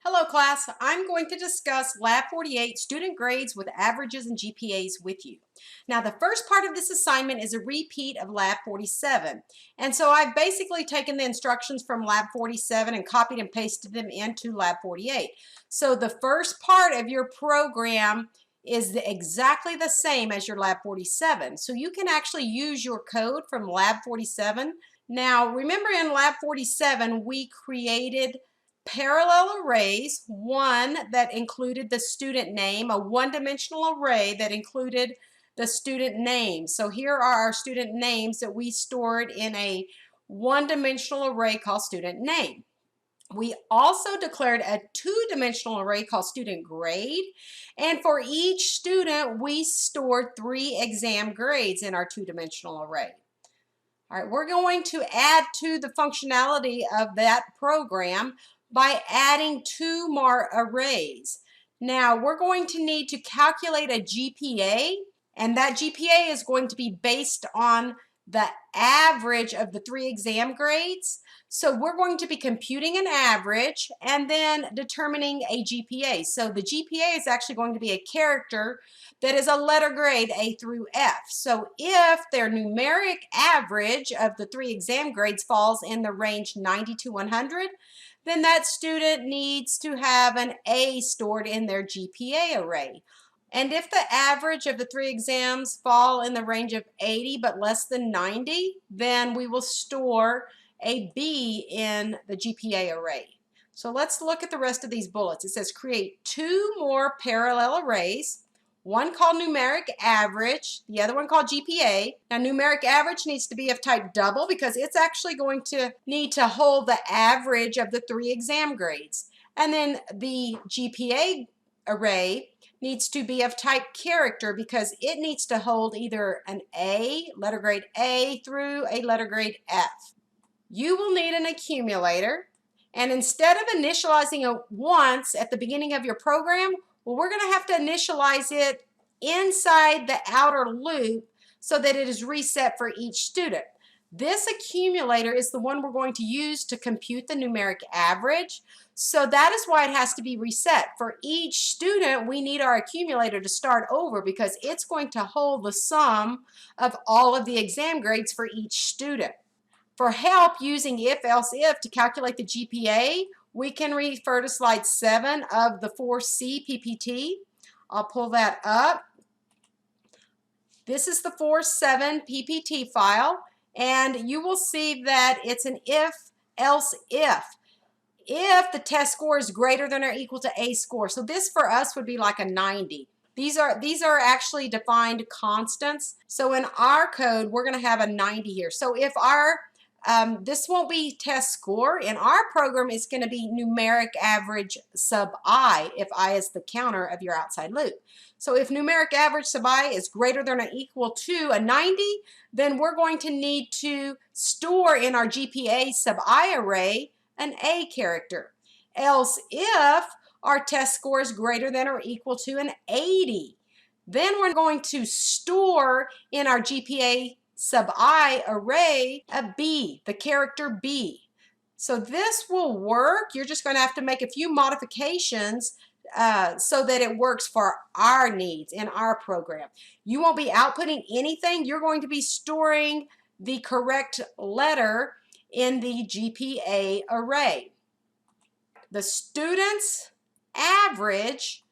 Hello class, I'm going to discuss Lab 48 student grades with averages and GPAs with you. Now the first part of this assignment is a repeat of Lab 47. And so I've basically taken the instructions from Lab 47 and copied and pasted them into Lab 48. So the first part of your program is exactly the same as your Lab 47. So you can actually use your code from Lab 47. Now remember in Lab 47 we created parallel arrays, one that included the student name, a one-dimensional array that included the student name. So here are our student names that we stored in a one-dimensional array called student name. We also declared a two-dimensional array called student grade, and for each student we stored 3 exam grades in our two-dimensional array. All right, we're going to add to the functionality of that program by adding 2 more arrays. Now we're going to need to calculate a GPA, and that GPA is going to be based on the average of the 3 exam grades. So we're going to be computing an average and then determining a GPA. So the GPA is actually going to be a character that is a letter grade A through F. So if their numeric average of the 3 exam grades falls in the range 90 to 100, then that student needs to have an A stored in their GPA array. And if the average of the 3 exams fall in the range of 80 but less than 90, then we will store a B in the GPA array. So let's look at the rest of these bullets. It says create 2 more parallel arrays, one called numeric average, the other one called GPA. Now numeric average needs to be of type double because it's actually going to need to hold the average of the 3 exam grades. And then the GPA array needs to be of type character because it needs to hold either an A, letter grade A, through a letter grade F. You will need an accumulator, and instead of initializing it once at the beginning of your program, well, we're going to have to initialize it inside the outer loop so that it is reset for each student. This accumulator is the one we're going to use to compute the numeric average. So that is why it has to be reset. For each student, we need our accumulator to start over because it's going to hold the sum of all of the exam grades for each student. For help using if-else-if to calculate the GPA, we can refer to slide 7 of the 4C PPT. I'll pull that up. This is the 4.7 PPT file, and you will see that it's an if-else-if. If the test score is greater than or equal to A score. So this for us would be like a 90. These are actually defined constants. So in our code, we're going to have a 90 here. So if our this won't be test score. In our program, it's going to be numeric average sub I, if I is the counter of your outside loop. So if numeric average sub I is greater than or equal to a 90, then we're going to need to store in our GPA sub I array an A character. Else if our test score is greater than or equal to an 80, then we're going to store in our GPA sub I array a B, the character B. So this will work. You're just going to have to make a few modifications so that it works for our needs in our program. You won't be outputting anything. You're going to be storing the correct letter in the GPA array. The student's average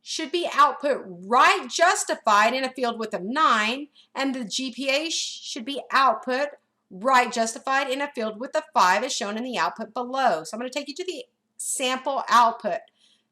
should be output right justified in a field width of 9, and the GPA should be output right justified in a field width of 5 as shown in the output below. So I'm going to take you to the sample output.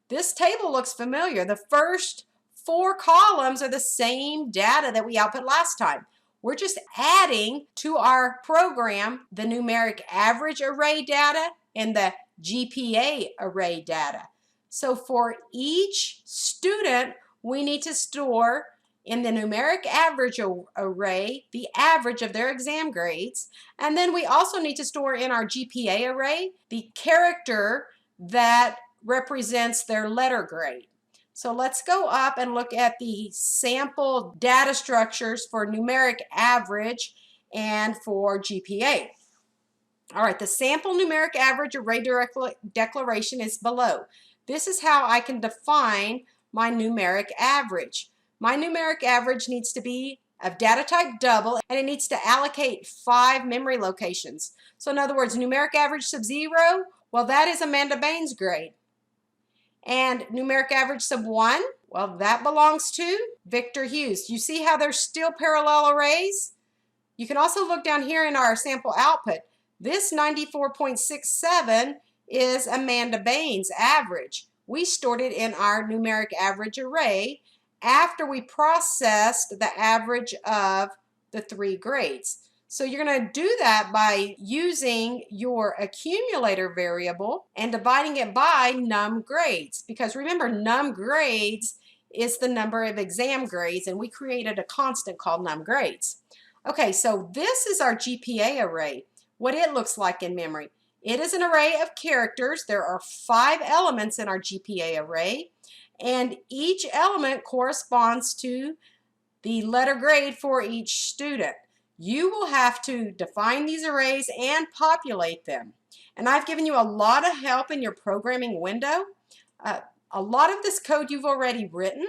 This table looks familiar. The first 4 columns are the same data that we output last time. We're just adding to our program the numeric average array data and the GPA array data. So for each student, we need to store in the numeric average array the average of their exam grades. And then we also need to store in our GPA array the character that represents their letter grade. So let's go up and look at the sample data structures for numeric average and for GPA. All right, the sample numeric average array declaration is below. this is how I can define my numeric average. My numeric average needs to be of data type double, and it needs to allocate 5 memory locations. So in other words, numeric average sub 0, well, that is Amanda Bain's grade. And numeric average sub 1, well, that belongs to Victor Hughes. You see how they're still parallel arrays? You can also look down here in our sample output. This 94.67 is Amanda Bain's average. We stored it in our numeric average array after we processed the average of the 3 grades. So you're going to do that by using your accumulator variable and dividing it by num grades. Because remember, num grades is the number of exam grades, and we created a constant called num grades. Okay, so this is our GPA array, what it looks like in memory. It is an array of characters. There are 5 elements in our GPA array, and each element corresponds to the letter grade for each student. You will have to define these arrays and populate them. And I've given you a lot of help in your programming window. A lot of this code you've already written.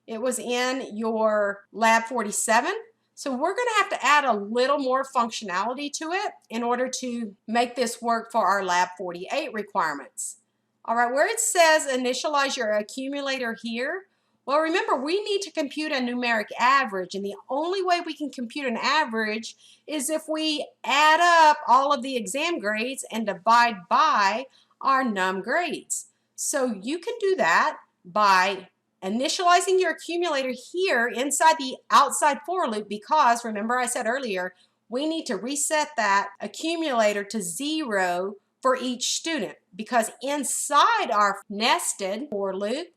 It was in your Lab 47. So we're going to have to add a little more functionality to it in order to make this work for our Lab 48 requirements. All right, where it says initialize your accumulator here, well, remember, we need to compute a numeric average, and the only way we can compute an average is if we add up all of the exam grades and divide by our num grades. So you can do that by initializing your accumulator here inside the outside for loop, because remember I said earlier, we need to reset that accumulator to 0 for each student, because inside our nested for loop,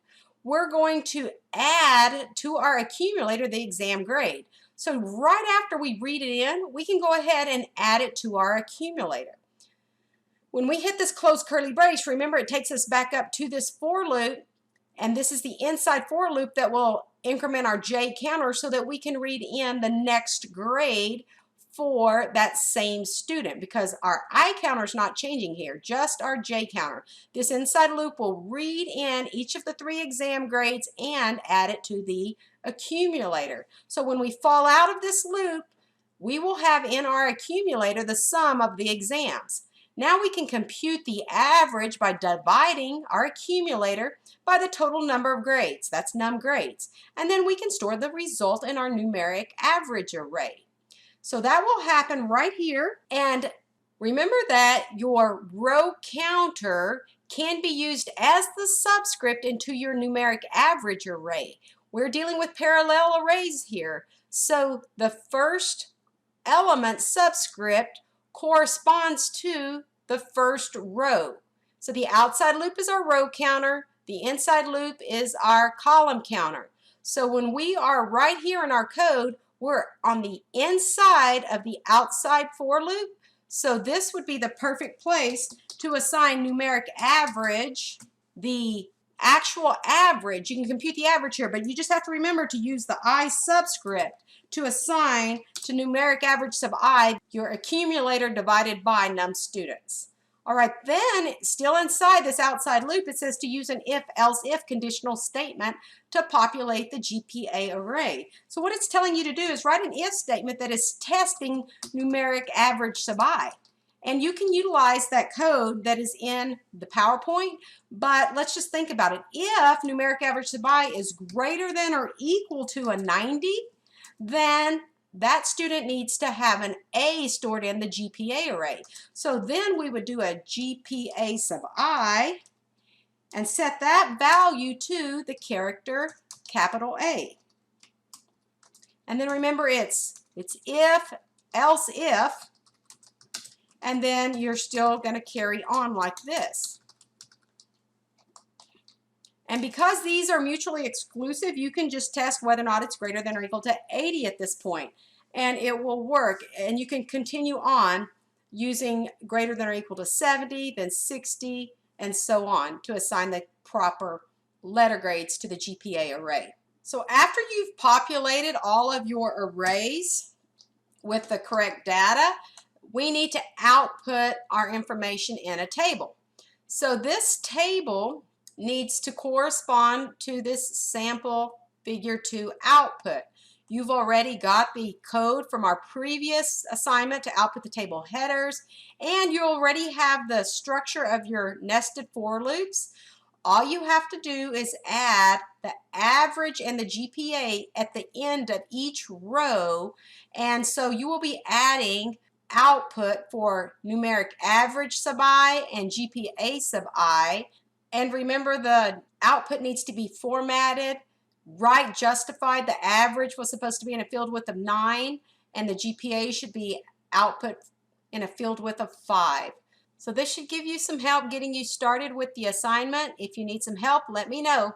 we're going to add to our accumulator the exam grade. So right after we read it in, we can go ahead and add it to our accumulator. When we hit this close curly brace, remember it takes us back up to this for loop, and this is the inside for loop that will increment our J counter so that we can read in the next grade for that same student, because our I counter is not changing here, just our J counter. This inside loop will read in each of the 3 exam grades and add it to the accumulator. So when we fall out of this loop, we will have in our accumulator the sum of the exams. Now we can compute the average by dividing our accumulator by the total number of grades. That's num grades. And then we can store the result in our numeric average array. So that will happen right here. And remember that your row counter can be used as the subscript into your numeric average array. We're dealing with parallel arrays here. So the first element subscript corresponds to the first row. So the outside loop is our row counter. The inside loop is our column counter. So when we are right here in our code, we're on the inside of the outside for loop. So this would be the perfect place to assign numeric average, the actual average. You can compute the average here, but you just have to remember to use the I subscript to assign to numeric average sub I your accumulator divided by num students. All right, then still inside this outside loop, it says to use an if-else-if conditional statement to populate the GPA array. So what it's telling you to do is write an if statement that is testing numeric average sub I. And you can utilize that code that is in the PowerPoint, but let's just think about it. If numeric average sub I is greater than or equal to a 90, then that student needs to have an A stored in the GPA array. So then we would do a GPA sub I and set that value to the character capital A. And then remember it's if, else if, and then you're still going to carry on like this. And because these are mutually exclusive, you can just test whether or not it's greater than or equal to 80 at this point, and it will work. And you can continue on using greater than or equal to 70, then 60, and so on to assign the proper letter grades to the GPA array. So after you've populated all of your arrays with the correct data, we need to output our information in a table. So this table needs to correspond to this sample figure 2 output. You've already got the code from our previous assignment to output the table headers, and you already have the structure of your nested for loops. All you have to do is add the average and the GPA at the end of each row, and so you will be adding output for numeric average sub I and GPA sub I. And remember, the output needs to be formatted right, justified. The average was supposed to be in a field width of 9, and the GPA should be output in a field width of 5. So this should give you some help getting you started with the assignment. If you need some help, let me know.